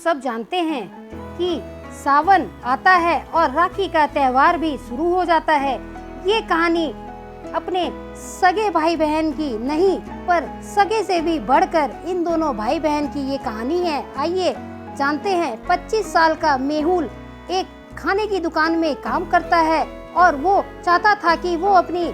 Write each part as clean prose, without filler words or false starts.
सब जानते हैं कि सावन आता है और राखी का त्योहार भी शुरू हो जाता है। ये कहानी अपने सगे भाई बहन की नहीं, पर सगे से भी बढ़कर इन दोनों भाई बहन की ये कहानी है। आइए जानते हैं। 25 साल का मेहुल एक खाने की दुकान में काम करता है और वो चाहता था कि वो अपनी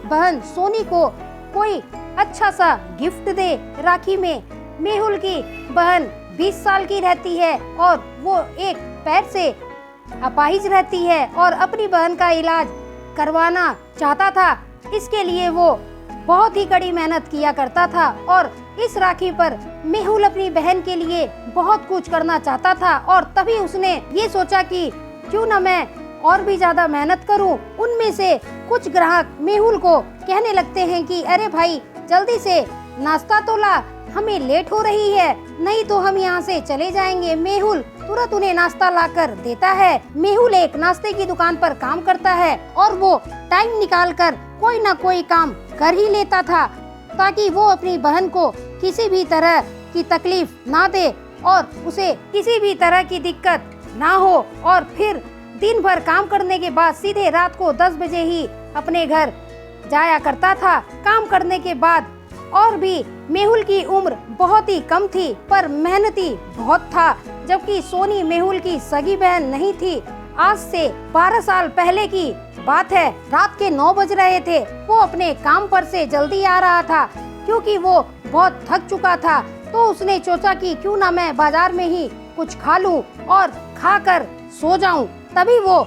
बहन सोनी को कोई अच्छा सा गिफ्ट दे राखी में। मेहुल की बहन 20 साल की रहती है और वो एक पैर से अपाहिज रहती है और अपनी बहन का इलाज करवाना चाहता था। इसके लिए वो बहुत ही कड़ी मेहनत किया करता था और इस राखी पर मेहुल अपनी बहन के लिए बहुत कुछ करना चाहता था। और तभी उसने ये सोचा कि क्यों ना मैं और भी ज्यादा मेहनत करूं। उनमें से कुछ ग्राहक मेहुल को कहने लगते हैं कि अरे भाई जल्दी से नाश्ता तो ला, हमें लेट हो रही है, नहीं तो हम यहाँ से चले जाएंगे। मेहुल तुरंत उन्हें नाश्ता लाकर देता है। मेहुल एक नाश्ते की दुकान पर काम करता है और वो टाइम निकालकर कोई ना कोई काम कर ही लेता था ताकि वो अपनी बहन को किसी भी तरह की तकलीफ ना दे और उसे किसी भी तरह की दिक्कत ना हो। और फिर दिन भर काम करने के बाद सीधे रात को 10 बजे ही अपने घर जाया करता था। काम करने के बाद और भी मेहुल की उम्र बहुत ही कम थी पर मेहनती बहुत था, जबकि सोनी मेहुल की सगी बहन नहीं थी। आज से 12 साल पहले की बात है। रात के 9 बज रहे थे। वो अपने काम पर से जल्दी आ रहा था क्योंकि वो बहुत थक चुका था। तो उसने सोचा कि क्यों ना मैं बाजार में ही कुछ खा लूं और खाकर सो जाऊं। तभी वो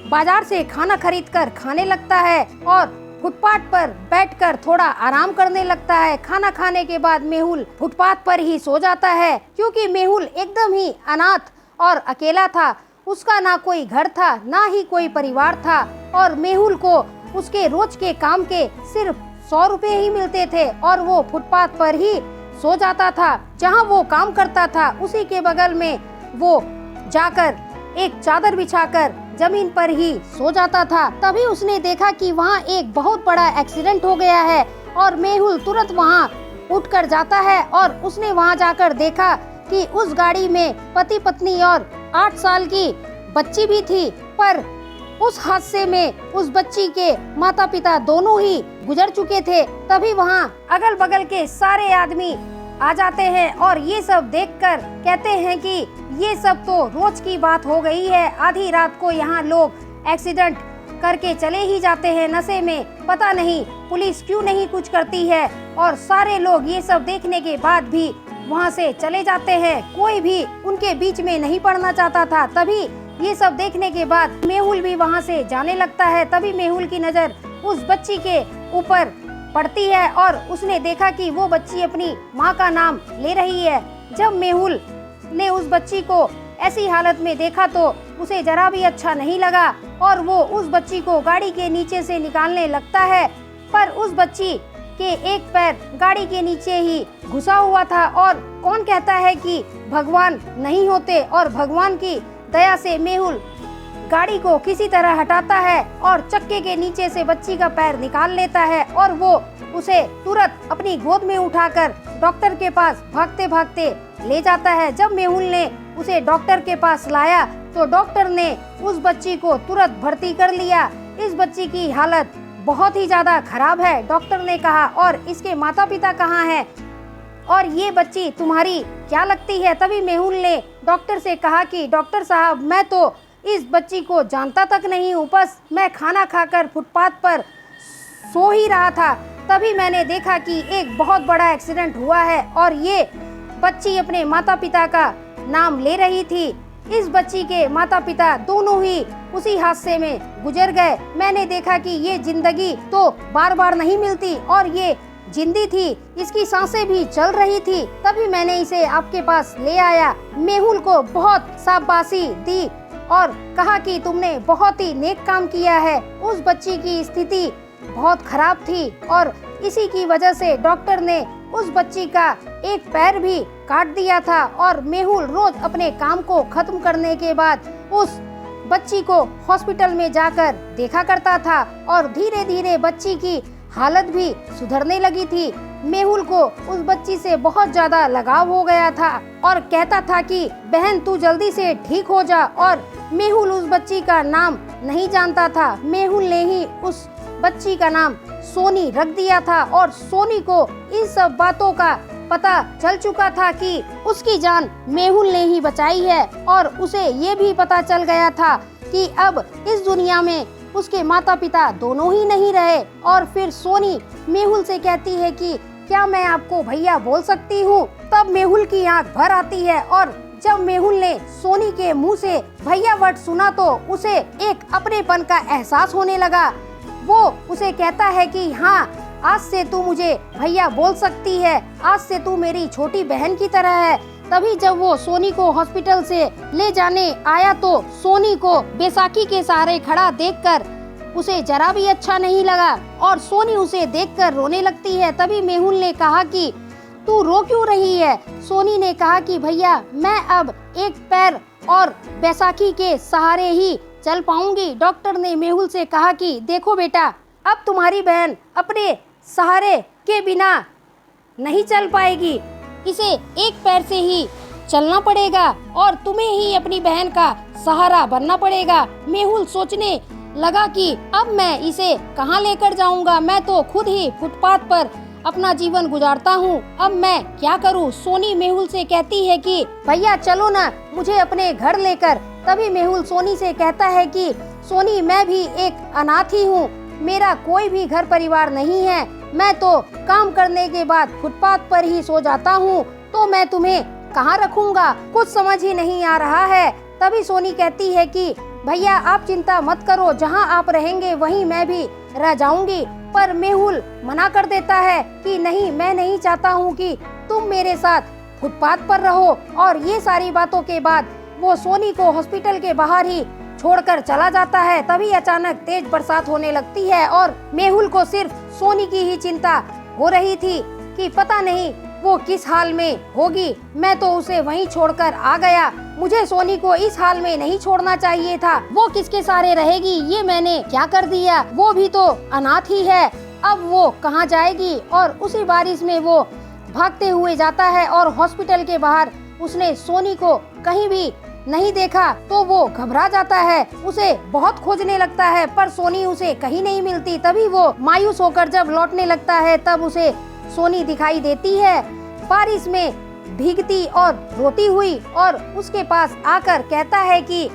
बाजार से खाना खरीदकर खाने लगता है और फुटपाथ पर बैठकर थोड़ा आराम करने लगता है। खाना खाने के बाद मेहुल फुटपाथ पर ही सो जाता है क्योंकि मेहुल एकदम ही अनाथ और अकेला था। उसका ना कोई घर था ना ही कोई परिवार था और मेहुल को उसके रोज के काम के सिर्फ 100 रुपए ही मिलते थे और वो फुटपाथ पर ही सो जाता था। जहाँ वो काम करता था उसी के बगल में वो जाकर एक चादर बिछाकर जमीन पर ही सो जाता था। तभी उसने देखा कि वहाँ एक बहुत बड़ा एक्सीडेंट हो गया है और मेहुल तुरंत वहाँ उठकर जाता है और उसने वहाँ जाकर देखा कि उस गाड़ी में पति पत्नी और 8 साल की बच्ची भी थी। पर उस हादसे में उस बच्ची के माता पिता दोनों ही गुजर चुके थे। तभी वहाँ अगल बगल के सारे आदमी आ जाते हैं और ये सब देखकर कहते हैं कि ये सब तो रोज की बात हो गई है। आधी रात को यहाँ लोग एक्सीडेंट करके चले ही जाते हैं नशे में, पता नहीं पुलिस क्यों नहीं कुछ करती है। और सारे लोग ये सब देखने के बाद भी वहाँ से चले जाते हैं। कोई भी उनके बीच में नहीं पड़ना चाहता था। तभी ये सब देखने के बाद मेहुल भी वहाँ से जाने लगता है। तभी मेहुल की नज़र उस बच्ची के ऊपर पड़ती है और उसने देखा कि वो बच्ची अपनी माँ का नाम ले रही है। जब मेहुल ने उस बच्ची को ऐसी हालत में देखा तो उसे जरा भी अच्छा नहीं लगा और वो उस बच्ची को गाड़ी के नीचे से निकालने लगता है। पर उस बच्ची के एक पैर गाड़ी के नीचे ही घुसा हुआ था और कौन कहता है कि भगवान नहीं होते। और भगवान की दया से मेहुल गाड़ी को किसी तरह हटाता है और चक्के के नीचे से बच्ची का पैर निकाल लेता है और वो उसे तुरंत अपनी गोद में उठाकर डॉक्टर के पास भागते भागते ले जाता है। जब मेहुल ने उसे डॉक्टर के पास लाया तो डॉक्टर ने उस बच्ची को तुरंत भर्ती कर लिया। इस बच्ची की हालत बहुत ही ज्यादा खराब है। डॉक्टर ने कहा और इसके माता पिता कहाँ हैं और ये बच्ची तुम्हारी क्या लगती है। तभी मेहुल ने डॉक्टर से कहा कि डॉक्टर साहब मैं तो इस बच्ची को जानता तक नहीं हूँ, बस मैं खाना खाकर फुटपाथ पर सो ही रहा था। तभी मैंने देखा कि एक बहुत बड़ा एक्सीडेंट हुआ है और ये बच्ची अपने माता पिता का नाम ले रही थी। इस बच्ची के माता पिता दोनों ही उसी हादसे में गुजर गए। मैंने देखा कि ये जिंदगी तो बार बार नहीं मिलती और ये जिंदी थी, इसकी सांसें भी चल रही थी। तभी मैंने इसे आपके पास ले आया। मेहुल को बहुत शाबाशी दी और कहा कि तुमने बहुत ही नेक काम किया है। उस बच्ची की स्थिति बहुत खराब थी और इसी की वजह से डॉक्टर ने उस बच्ची का एक पैर भी काट दिया था। और मेहुल रोज अपने काम को खत्म करने के बाद उस बच्ची को हॉस्पिटल में जाकर देखा करता था और धीरे धीरे बच्ची की हालत भी सुधरने लगी थी। मेहुल को उस बच्ची से बहुत ज्यादा लगाव हो गया था और कहता था कि बहन तू जल्दी से ठीक हो जा। और मेहुल उस बच्ची का नाम नहीं जानता था। मेहुल ने ही उस बच्ची का नाम सोनी रख दिया था और सोनी को इन सब बातों का पता चल चुका था कि उसकी जान मेहुल ने ही बचाई है। और उसे ये भी पता चल गया था कि अब इस दुनिया में उसके माता पिता दोनों ही नहीं रहे। और फिर सोनी मेहुल से कहती है कि क्या मैं आपको भैया बोल सकती हूँ। तब मेहुल की आंख भर आती है और जब मेहुल ने सोनी के मुंह से भैया वर्ड सुना तो उसे एक अपनेपन का एहसास होने लगा। वो उसे कहता है कि हाँ, आज से तू मुझे भैया बोल सकती है, आज से तू मेरी छोटी बहन की तरह है। तभी जब वो सोनी को हॉस्पिटल से ले जाने आया तो सोनी को बैसाखी के सहारे खड़ा देखकर उसे जरा भी अच्छा नहीं लगा और सोनी उसे देखकर रोने लगती है। तभी मेहुल ने कहा कि तू रो क्यों रही है। सोनी ने कहा कि भैया मैं अब एक पैर और बैसाखी के सहारे ही चल पाऊंगी। डॉक्टर ने मेहुल से कहा कि देखो बेटा, अब तुम्हारी बहन अपने सहारे के बिना नहीं चल पाएगी, इसे एक पैर से ही चलना पड़ेगा और तुम्हें ही अपनी बहन का सहारा बनना पड़ेगा। मेहुल सोचने लगा कि अब मैं इसे कहाँ लेकर जाऊंगा, मैं तो खुद ही फुटपाथ पर अपना जीवन गुजारता हूँ, अब मैं क्या करूँ। सोनी मेहुल से कहती है कि भैया चलो ना मुझे अपने घर लेकर। तभी मेहुल सोनी से कहता है कि सोनी मैं भी एक अनाथ ही हूँ, मेरा कोई भी घर परिवार नहीं है, मैं तो काम करने के बाद फुटपाथ पर ही सो जाता हूँ, तो मैं तुम्हें कहाँ रखूँगा, कुछ समझ ही नहीं आ रहा है। तभी सोनी कहती है कि भैया आप चिंता मत करो, जहाँ आप रहेंगे वहीं मैं भी रह जाऊंगी। पर मेहुल मना कर देता है कि नहीं, मैं नहीं चाहता हूँ कि तुम मेरे साथ फुटपाथ पर रहो। और ये सारी बातों के बाद वो सोनी को हॉस्पिटल के बाहर ही छोड़कर चला जाता है। तभी अचानक तेज बरसात होने लगती है और मेहुल को सिर्फ सोनी की ही चिंता हो रही थी कि पता नहीं वो किस हाल में होगी। मैं तो उसे वहीं छोड़कर आ गया, मुझे सोनी को इस हाल में नहीं छोड़ना चाहिए था, वो किसके सहारे रहेगी, ये मैंने क्या कर दिया, वो भी तो अनाथ ही है, अब वो कहाँ जाएगी। और उसी बारिश में वो भागते हुए जाता है और हॉस्पिटल के बाहर उसने सोनी को कहीं भी नहीं देखा तो वो घबरा जाता है, उसे बहुत खोजने लगता है पर सोनी उसे कहीं नहीं मिलती। तभी वो मायूस होकर जब लौटने लगता है तब उसे सोनी दिखाई देती है बारिश में भीगती और रोती हुई और उसके पास आकर कहता है कि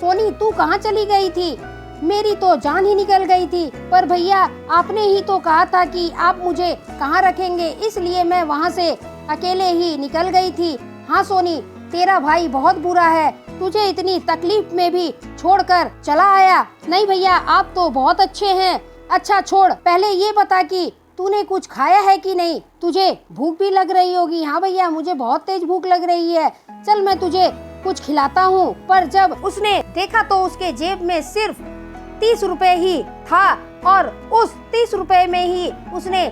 सोनी तू कहाँ चली गई थी, मेरी तो जान ही निकल गई थी, पर भैया आपने ही तो कहा था कि आप मुझे कहाँ रखेंगे, इसलिए मैं वहाँ से अकेले ही निकल गई थी। हाँ सोनी, तेरा भाई बहुत बुरा है, तुझे इतनी तकलीफ में भी छोड़कर चला आया। नहीं भैया आप तो बहुत अच्छे हैं। अच्छा छोड़, पहले ये बता कि तूने कुछ खाया है कि नहीं, तुझे भूख भी लग रही होगी। हाँ भैया मुझे बहुत तेज भूख लग रही है, चल मैं तुझे कुछ खिलाता हूँ। पर जब उसने देखा तो उसके जेब में सिर्फ 30 रुपए ही था और उस 30 रुपए में ही उसने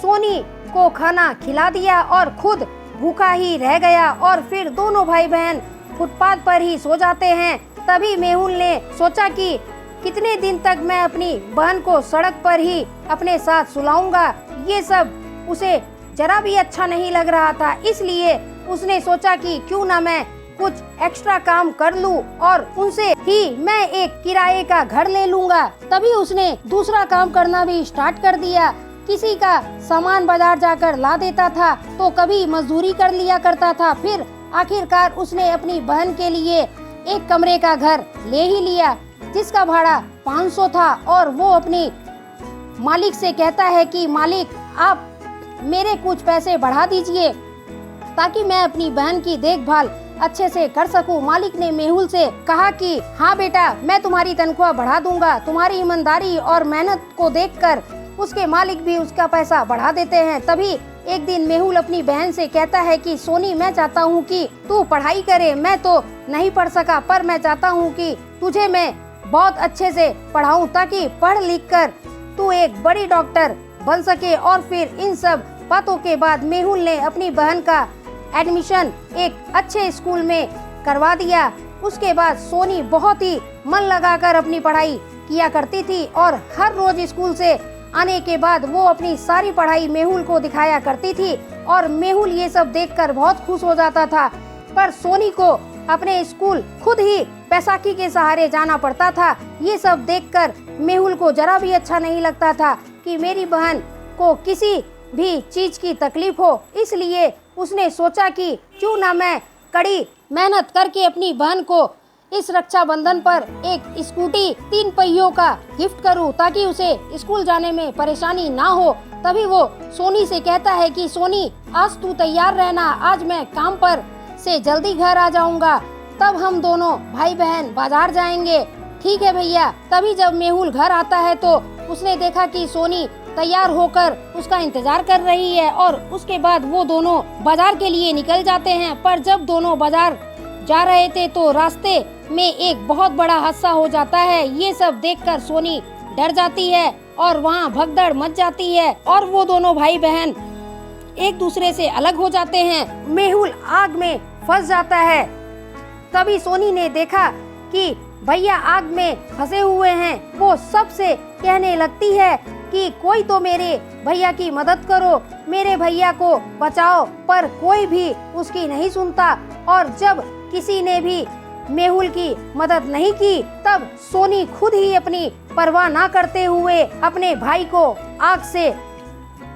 सोनी को खाना खिला दिया और खुद भूखा ही रह गया। और फिर दोनों भाई बहन फुटपाथ पर ही सो जाते हैं। तभी मेहुल ने सोचा कि कितने दिन तक मैं अपनी बहन को सड़क पर ही अपने साथ सुलाऊंगा, ये सब उसे जरा भी अच्छा नहीं लग रहा था। इसलिए उसने सोचा कि क्यों ना मैं कुछ एक्स्ट्रा काम कर लूं और उनसे ही मैं एक किराए का घर ले लूंगा। तभी उसने दूसरा काम करना भी स्टार्ट कर दिया, किसी का सामान बाजार जाकर ला देता था तो कभी मजदूरी कर लिया करता था। फिर आखिरकार उसने अपनी बहन के लिए एक कमरे का घर ले ही लिया जिसका भाड़ा 500 था और वो अपनी मालिक से कहता है कि मालिक आप मेरे कुछ पैसे बढ़ा दीजिए ताकि मैं अपनी बहन की देखभाल अच्छे से कर सकूं। मालिक ने मेहुल से कहा कि हाँ बेटा मैं तुम्हारी तनख्वाह बढ़ा दूंगा। तुम्हारी ईमानदारी और मेहनत को देखकर उसके मालिक भी उसका पैसा बढ़ा देते हैं। तभी एक दिन मेहुल अपनी बहन से कहता है कि सोनी मैं चाहता हूँ कि तू पढ़ाई करे, मैं तो नहीं पढ़ सका पर मैं चाहता हूँ कि तुझे मैं बहुत अच्छे से पढ़ाऊँ ताकि पढ़ लिख कर तू एक बड़ी डॉक्टर बन सके। और फिर इन सब बातों के बाद मेहुल ने अपनी बहन का एडमिशन एक अच्छे स्कूल में करवा दिया। उसके बाद सोनी बहुत ही मन लगाकर अपनी पढ़ाई किया करती थी और हर रोज स्कूल से आने के बाद वो अपनी सारी पढ़ाई मेहुल को दिखाया करती थी और मेहुल ये सब देखकर बहुत खुश हो जाता था। पर सोनी को अपने स्कूल खुद ही बैसाखी के सहारे जाना पड़ता था। ये सब देखकर मेहुल को जरा भी अच्छा नहीं लगता था कि मेरी बहन को किसी भी चीज की तकलीफ हो। इसलिए उसने सोचा कि क्यों ना मैं कड़ी मेहनत करके अपनी बहन को इस रक्षाबंधन पर एक स्कूटी 3 पहियों का गिफ्ट करूं ताकि उसे स्कूल जाने में परेशानी ना हो। तभी वो सोनी से कहता है कि सोनी, आज तू तैयार रहना, आज मैं काम पर से जल्दी घर आ जाऊंगा, तब हम दोनों भाई बहन बाजार जाएंगे। ठीक है भैया। तभी जब मेहुल घर आता है तो उसने देखा कि सोनी तैयार होकर उसका इंतजार कर रही है और उसके बाद वो दोनों बाजार के लिए निकल जाते हैं। पर जब दोनों बाजार जा रहे थे तो रास्ते में एक बहुत बड़ा हादसा हो जाता है। ये सब देखकर सोनी डर जाती है और वहाँ भगदड़ मच जाती है और वो दोनों भाई बहन एक दूसरे से अलग हो जाते हैं। मेहुल आग में फंस जाता है। तभी सोनी ने देखा कि भैया आग में फंसे हुए हैं। वो सबसे कहने लगती है कि कोई तो मेरे भैया की मदद करो, मेरे भैया को बचाओ। पर कोई भी उसकी नहीं सुनता और जब किसी ने भी मेहुल की मदद नहीं की तब सोनी खुद ही अपनी परवाह ना करते हुए अपने भाई को आग से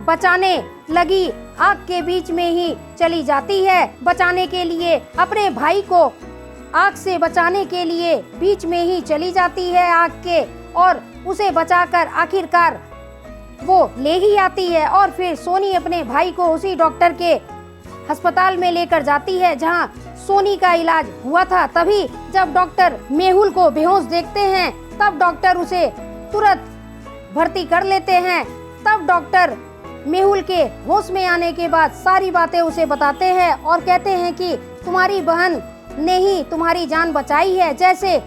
बचाने लगी। आग के बीच में ही चली जाती है बचाने के लिए। अपने भाई को आग से बचाने के लिए बीच में ही चली जाती है आग के और उसे बचाकर आखिरकार वो ले ही आती है। और फिर सोनी अपने भाई को उसी डॉक्टर के अस्पताल में लेकर जाती है जहां सोनी का इलाज हुआ था। तभी जब डॉक्टर मेहुल को बेहोश देखते हैं तब डॉक्टर उसे तुरंत भर्ती कर लेते हैं। तब डॉक्टर मेहुल के होश में आने के बाद सारी बातें उसे बताते हैं और कहते हैं कि तुम्हारी बहन ने ही तुम्हारी जान बचाई है, जैसे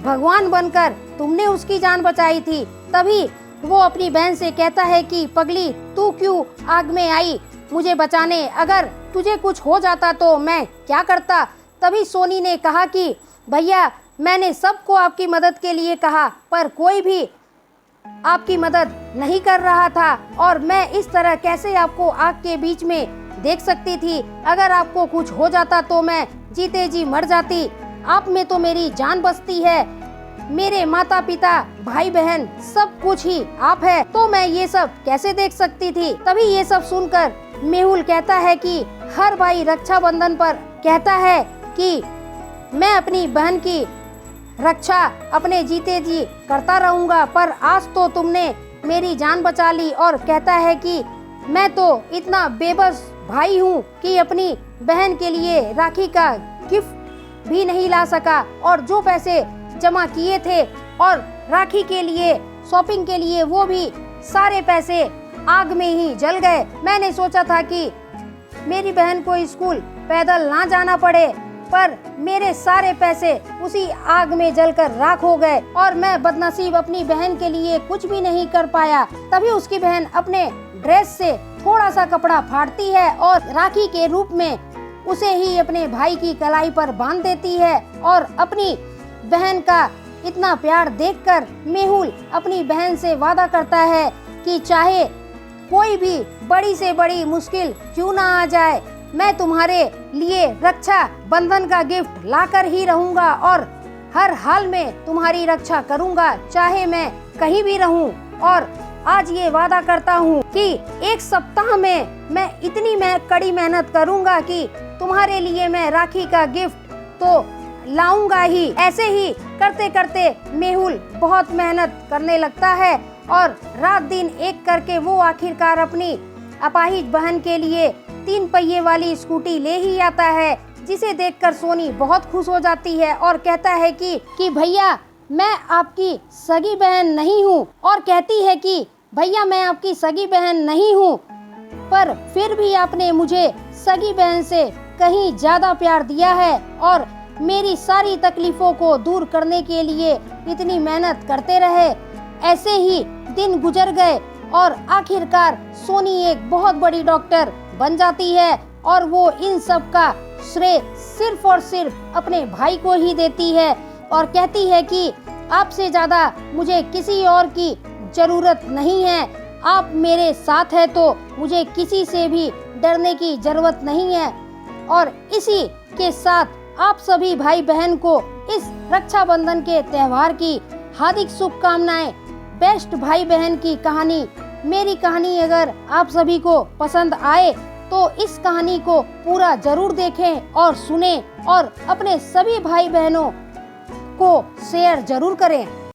भगवान बनकर तुमने उसकी जान बचाई थी। तभी वो अपनी बहन से कहता है कि पगली, तू क्यों आग में आई मुझे बचाने? अगर तुझे कुछ हो जाता तो मैं क्या करता? तभी सोनी ने कहा कि भैया, मैंने सबको आपकी मदद के लिए कहा पर कोई भी आपकी मदद नहीं कर रहा था और मैं इस तरह कैसे आपको आग के बीच में देख सकती थी? अगर आपको कुछ हो जाता तो मैं जीते जी मर जाती। आप में तो मेरी जान बसती है, मेरे माता पिता भाई बहन सब कुछ ही आप है, तो मैं ये सब कैसे देख सकती थी? तभी ये सब सुनकर मेहुल कहता है कि हर भाई रक्षाबंधन पर कहता है कि मैं अपनी बहन की रक्षा अपने जीते जी करता रहूंगा, पर आज तो तुमने मेरी जान बचा ली। और कहता है कि मैं तो इतना बेबस भाई हूँ कि अपनी बहन के लिए राखी का गिफ्ट भी नहीं ला सका और जो पैसे जमा किए थे और राखी के लिए शॉपिंग के लिए वो भी सारे पैसे आग में ही जल गए। मैंने सोचा था कि मेरी बहन को स्कूल पैदल ना जाना पड़े, पर मेरे सारे पैसे उसी आग में जलकर राख हो गए और मैं बदनसीब अपनी बहन के लिए कुछ भी नहीं कर पाया। तभी उसकी बहन अपने ड्रेस से थोड़ा सा कपड़ा फाड़ती है और राखी के रूप में उसे ही अपने भाई की कलाई पर बांध देती है। और अपनी बहन का इतना प्यार देखकर मेहुल अपनी बहन से वादा करता है कि चाहे कोई भी बड़ी से बड़ी मुश्किल क्यों ना आ जाए, मैं तुम्हारे लिए रक्षा बंधन का गिफ्ट लाकर ही रहूंगा और हर हाल में तुम्हारी रक्षा करूंगा, चाहे मैं कहीं भी रहूं। और आज ये वादा करता हूँ कि एक सप्ताह में मैं इतनी कड़ी मेहनत करूंगा कि तुम्हारे लिए मैं राखी का गिफ्ट तो लाऊंगा ही। ऐसे ही करते करते मेहुल बहुत मेहनत करने लगता है और रात दिन एक करके वो आखिरकार अपनी अपाहिज बहन के लिए 3 पहिए वाली स्कूटी ले ही आता है, जिसे देखकर सोनी बहुत खुश हो जाती है और कहता है कि भैया, मैं आपकी सगी बहन नहीं हूँ। और कहती है कि भैया, मैं आपकी सगी बहन नहीं हूँ, पर फिर भी आपने मुझे सगी बहन से कहीं ज्यादा प्यार दिया है और मेरी सारी तकलीफों को दूर करने के लिए इतनी मेहनत करते रहे। ऐसे ही दिन गुजर गए और आखिरकार सोनी एक बहुत बड़ी डॉक्टर बन जाती है और वो इन सब का श्रेय सिर्फ और सिर्फ अपने भाई को ही देती है और कहती है कि आपसे ज्यादा मुझे किसी और की जरूरत नहीं है। आप मेरे साथ है तो मुझे किसी से भी डरने की जरूरत नहीं है। और इसी के साथ आप सभी भाई बहन को इस रक्षाबंधन के त्योहार की हार्दिक शुभकामनाएं। बेस्ट भाई बहन की कहानी, मेरी कहानी अगर आप सभी को पसंद आए तो इस कहानी को पूरा जरूर देखें और सुनें और अपने सभी भाई बहनों को शेयर जरूर करें।